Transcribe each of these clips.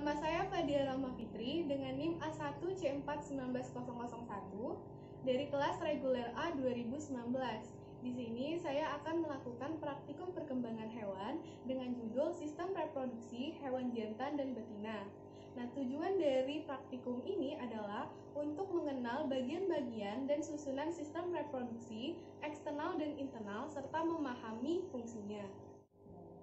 Nama saya Fadia Rahma Fitri dengan NIM A1C41901 dari kelas reguler A 2019. Di sini saya akan melakukan praktikum perkembangan hewan dengan judul Sistem Reproduksi Hewan Jantan dan Betina. Nah, tujuan dari praktikum ini adalah untuk mengenal bagian-bagian dan susunan sistem reproduksi eksternal dan internal serta memahami fungsinya.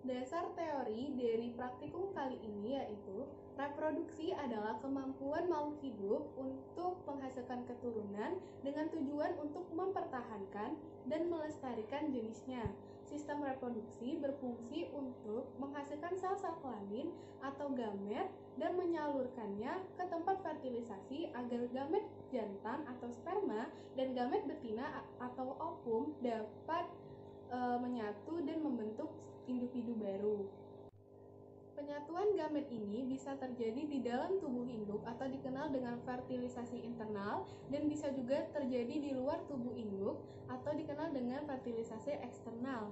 Dasar teori dari praktikum kali ini yaitu reproduksi adalah kemampuan makhluk hidup untuk menghasilkan keturunan dengan tujuan untuk mempertahankan dan melestarikan jenisnya. Sistem reproduksi berfungsi untuk menghasilkan sel-sel kelamin atau gamet dan menyalurkannya ke tempat fertilisasi agar gamet jantan atau sperma dan gamet betina atau ovum dapat menyatu dan membentuk individu baru. Penyatuan gamet ini bisa terjadi di dalam tubuh induk atau dikenal dengan fertilisasi internal dan bisa juga terjadi di luar tubuh induk atau dikenal dengan fertilisasi eksternal.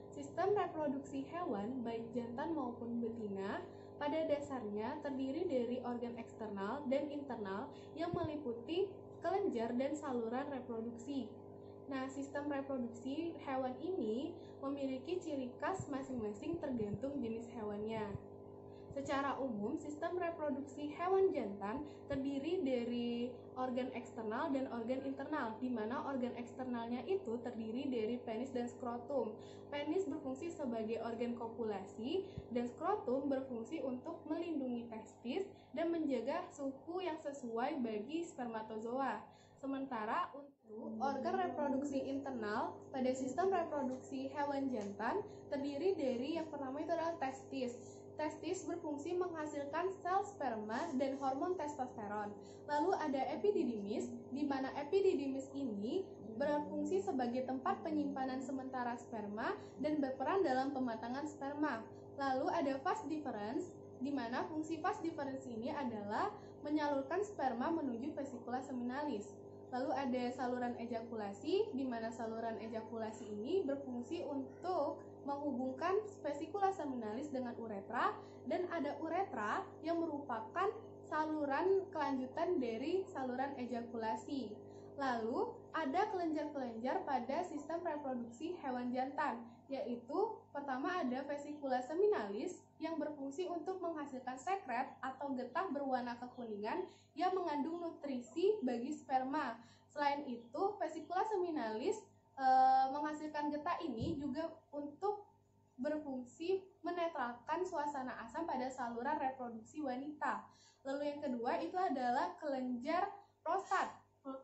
Sistem reproduksi hewan baik jantan maupun betina pada dasarnya terdiri dari organ eksternal dan internal yang meliputi kelenjar dan saluran reproduksi. Nah, sistem reproduksi hewan ini memiliki ciri khas masing-masing tergantung jenis hewannya. Secara umum, sistem reproduksi hewan jantan terdiri dari organ eksternal dan organ internal, di mana organ eksternalnya itu terdiri dari penis dan skrotum. Penis berfungsi sebagai organ kopulasi, dan skrotum berfungsi untuk melindungi testis dan menjaga suhu yang sesuai bagi spermatozoa. Sementara untuk organ reproduksi internal pada sistem reproduksi hewan jantan terdiri dari yang pertama itu adalah testis. Testis berfungsi menghasilkan sel sperma dan hormon testosteron. Lalu ada epididymis, di mana epididymis ini berfungsi sebagai tempat penyimpanan sementara sperma dan berperan dalam pematangan sperma. Lalu ada vas deferens, di mana fungsi vas deferens ini adalah menyalurkan sperma menuju vesikula seminalis. Lalu ada saluran ejakulasi, di mana saluran ejakulasi ini berfungsi untuk menghubungkan vesikula seminalis dengan uretra, dan ada uretra yang merupakan saluran kelanjutan dari saluran ejakulasi. Lalu ada kelenjar-kelenjar pada sistem reproduksi hewan jantan, yaitu pertama ada vesikula seminalis yang berfungsi untuk menghasilkan sekret atau getah berwarna kekuningan yang mengandung nutrisi bagi sperma. Selain itu, vesikula seminalis menghasilkan getah ini juga untuk berfungsi menetralkan suasana asam pada saluran reproduksi wanita. Lalu yang kedua itu adalah kelenjar prostat.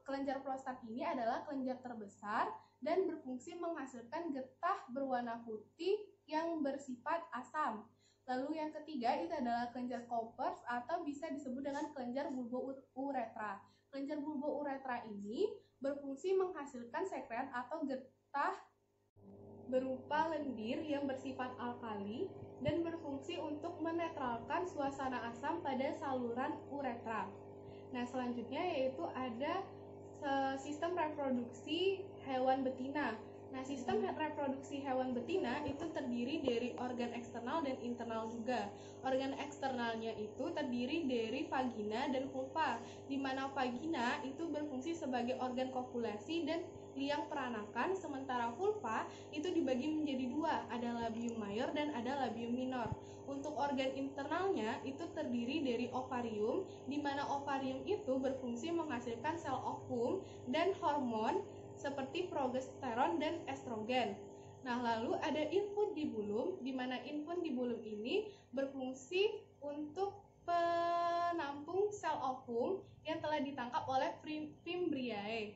Kelenjar prostat ini adalah kelenjar terbesar dan berfungsi menghasilkan getah berwarna putih yang bersifat asam. Lalu yang ketiga itu adalah kelenjar Koppers atau bisa disebut dengan kelenjar bulbouretra. Kelenjar bulbouretra ini berfungsi menghasilkan sekret atau getah berupa lendir yang bersifat alkali dan berfungsi untuk menetralkan suasana asam pada saluran uretra. Nah, selanjutnya yaitu ada sistem reproduksi hewan betina. Nah, sistem reproduksi hewan betina itu terdiri dari organ eksternal dan internal juga. Organ eksternalnya itu terdiri dari vagina dan vulva, di mana vagina itu berfungsi sebagai organ kopulasi dan liang peranakan, sementara vulva itu dibagi menjadi dua, ada labium mayor dan ada labium minor. Untuk organ internalnya itu terdiri dari ovarium, di mana ovarium itu berfungsi menghasilkan sel ovum dan hormon seperti progesteron dan estrogen. Nah, lalu ada infundibulum, di mana infundibulum ini berfungsi untuk penampung sel ovum yang telah ditangkap oleh fimbriae.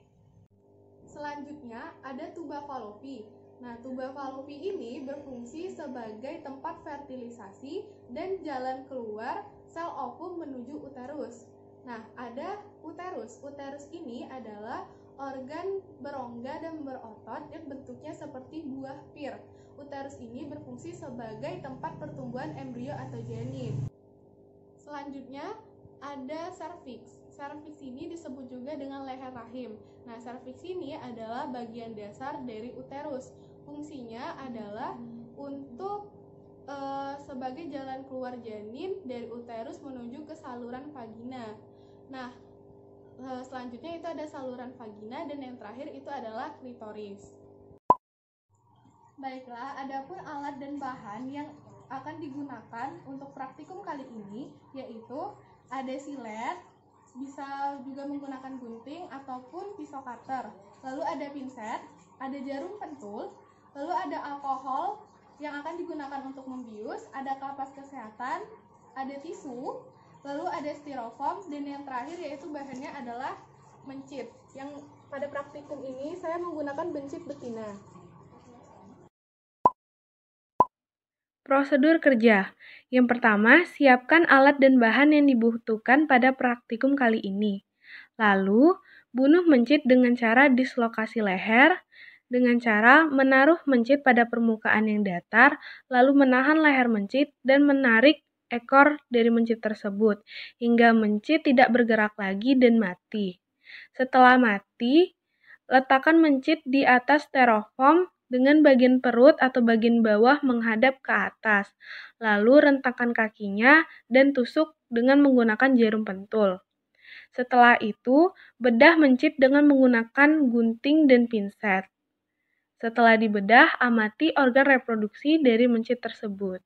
Selanjutnya ada tuba Fallopi. Nah, tuba Fallopi ini berfungsi sebagai tempat fertilisasi dan jalan keluar sel ovum menuju uterus. Nah, ada uterus. Uterus ini adalah organ berongga dan berotot yang bentuknya seperti buah pir. Uterus ini berfungsi sebagai tempat pertumbuhan embrio atau janin. Selanjutnya ada serviks. Serviks ini disebut juga dengan leher rahim. Nah, serviks ini adalah bagian dasar dari uterus. Fungsinya adalah untuk sebagai jalan keluar janin dari uterus menuju ke saluran vagina. Nah, selanjutnya itu ada saluran vagina dan yang terakhir itu adalah klitoris. Baiklah, adapun alat dan bahan yang akan digunakan untuk praktikum kali ini yaitu ada silet, bisa juga menggunakan gunting ataupun pisau cutter. Lalu ada pinset, ada jarum pentul, lalu ada alkohol yang akan digunakan untuk membius, ada kapas kesehatan, ada tisu, lalu ada styrofoam, dan yang terakhir yaitu bahannya adalah mencit. Yang pada praktikum ini saya menggunakan bencit betina. Prosedur kerja. Yang pertama, siapkan alat dan bahan yang dibutuhkan pada praktikum kali ini. Lalu, bunuh mencit dengan cara dislokasi leher, dengan cara menaruh mencit pada permukaan yang datar, lalu menahan leher mencit dan menarik ekor dari mencit tersebut, hingga mencit tidak bergerak lagi dan mati. Setelah mati, letakkan mencit di atas styrofoam dengan bagian perut atau bagian bawah menghadap ke atas. Lalu rentangkan kakinya dan tusuk dengan menggunakan jarum pentul. Setelah itu, bedah mencit dengan menggunakan gunting dan pinset. Setelah dibedah, amati organ reproduksi dari mencit tersebut.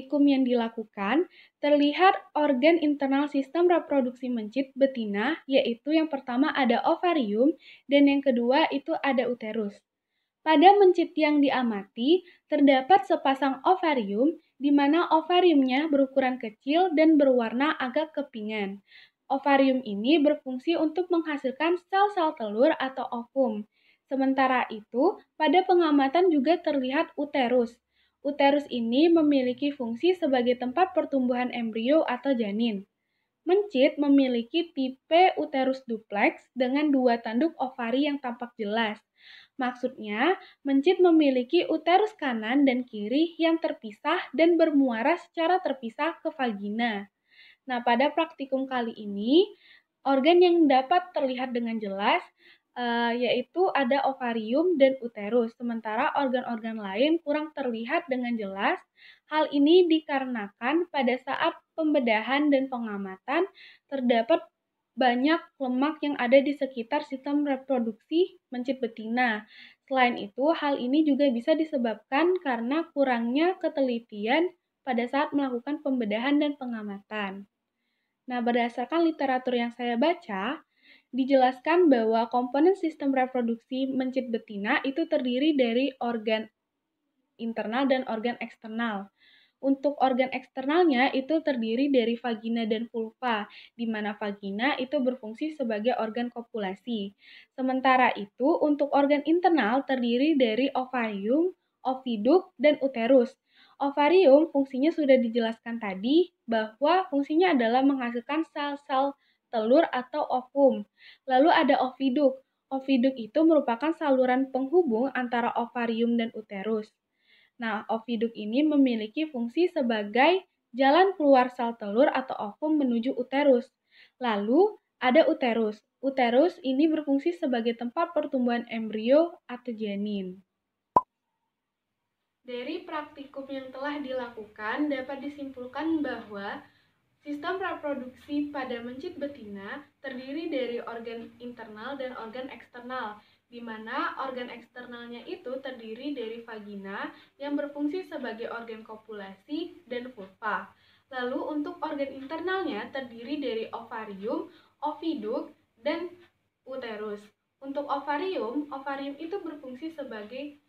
praktikum yang dilakukan, terlihat organ internal sistem reproduksi mencit betina, yaitu yang pertama ada ovarium dan yang kedua itu ada uterus. Pada mencit yang diamati, terdapat sepasang ovarium di mana ovariumnya berukuran kecil dan berwarna agak kepingan. Ovarium ini berfungsi untuk menghasilkan sel-sel telur atau ovum. Sementara itu, pada pengamatan juga terlihat uterus. Uterus ini memiliki fungsi sebagai tempat pertumbuhan embrio atau janin. Mencit memiliki tipe uterus duplex dengan dua tanduk ovari yang tampak jelas. Maksudnya, mencit memiliki uterus kanan dan kiri yang terpisah dan bermuara secara terpisah ke vagina. Nah, pada praktikum kali ini, organ yang dapat terlihat dengan jelas yaitu ada ovarium dan uterus, sementara organ-organ lain kurang terlihat dengan jelas. Hal ini dikarenakan pada saat pembedahan dan pengamatan terdapat banyak lemak yang ada di sekitar sistem reproduksi mencit betina. Selain itu, hal ini juga bisa disebabkan karena kurangnya ketelitian pada saat melakukan pembedahan dan pengamatan. Nah, berdasarkan literatur yang saya baca, dijelaskan bahwa komponen sistem reproduksi mencit betina itu terdiri dari organ internal dan organ eksternal. Untuk organ eksternalnya itu terdiri dari vagina dan vulva, di mana vagina itu berfungsi sebagai organ kopulasi. Sementara itu, untuk organ internal terdiri dari ovarium, oviduk, dan uterus. Ovarium fungsinya sudah dijelaskan tadi bahwa fungsinya adalah menghasilkan sel-sel telur atau ovum. Lalu ada oviduk. Oviduk itu merupakan saluran penghubung antara ovarium dan uterus. Nah, oviduk ini memiliki fungsi sebagai jalan keluar sel telur atau ovum menuju uterus. Lalu, ada uterus. Uterus ini berfungsi sebagai tempat pertumbuhan embrio atau janin. Dari praktikum yang telah dilakukan, dapat disimpulkan bahwa sistem reproduksi pada mencit betina terdiri dari organ internal dan organ eksternal, di mana organ eksternalnya itu terdiri dari vagina yang berfungsi sebagai organ kopulasi dan vulva. Lalu untuk organ internalnya terdiri dari ovarium, oviduk, dan uterus. Untuk ovarium itu berfungsi sebagai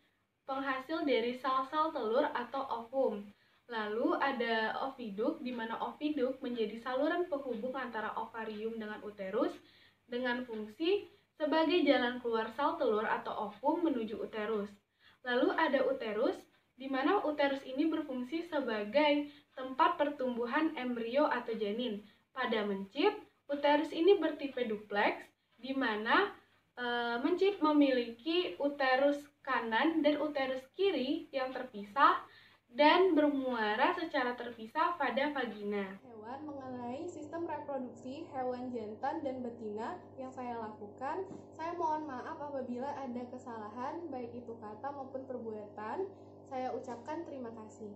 penghasil dari sel-sel telur atau ovum. Lalu ada oviduk, di mana oviduk menjadi saluran penghubung antara ovarium dengan uterus dengan fungsi sebagai jalan keluar sel telur atau ovum menuju uterus. Lalu ada uterus, di mana uterus ini berfungsi sebagai tempat pertumbuhan embrio atau janin. Pada mencit, uterus ini bertipe duplex, di mana mencit memiliki uterus kanan dan uterus kiri yang terpisah dan bermuara secara terpisah pada vagina. Hewan mengenai sistem reproduksi hewan jantan dan betina yang saya lakukan, saya mohon maaf apabila ada kesalahan baik itu kata maupun perbuatan. Saya ucapkan terima kasih.